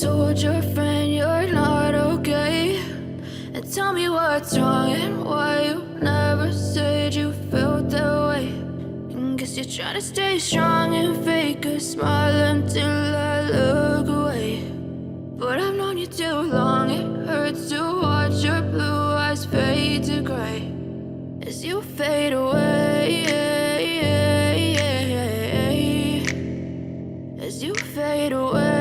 told your friend you're not okay? And tell me what's wrong and why you never said you felt that way. And guess you're trying to stay strong and fake a smile until I look away. But I've known you too long, it hurts to watch your blue eyes fade to gray as you fade away, as you fade away.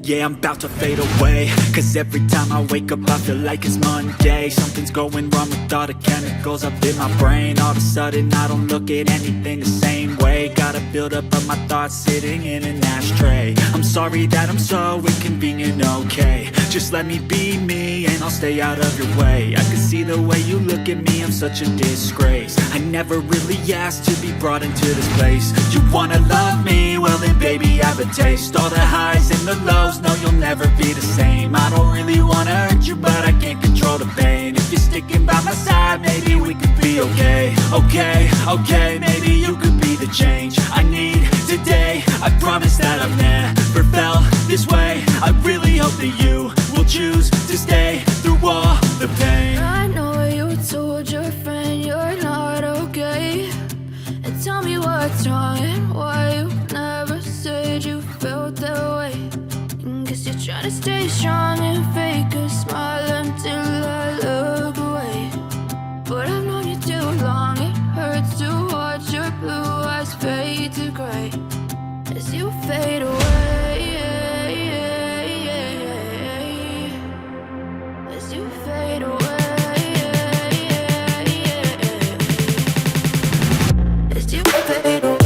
Yeah, I'm about to fade away, cause every time I wake up I feel like it's Monday. Something's going wrong with all the chemicals up in my brain. All of a sudden I don't look at anything the same way. Got a buildup of my thoughts sitting in an ashtray. I'm sorry that I'm so inconvenient, okay? Just let me be me and I'll stay out of your way. I can see the way you look at me, I'm such a disgrace. I never really asked to be brought into this place. You wanna love me? Well then baby I have a taste. All the highs and the lows, no you'll never be the same. I don't really wanna hurt you but I can't control the pain. If you're sticking by my side maybe we could be okay. Okay, maybe you could be the change I need today. I promise that I've never felt this way. I really hope that you will choose to stay through all the pain. I know you told your friend you're not okay. And tell me what's wrong and why you never said you felt that way. And guess you're trying to stay strong and fake a smile until I look away. But I've known you too long, it hurts to watch your blue eyes fade to gray as you fade away, as you fade away, as you fade away.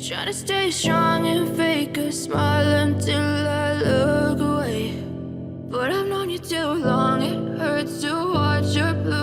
Try to stay strong and fake a smile until I look away. But I've known you too long, it hurts to watch your blue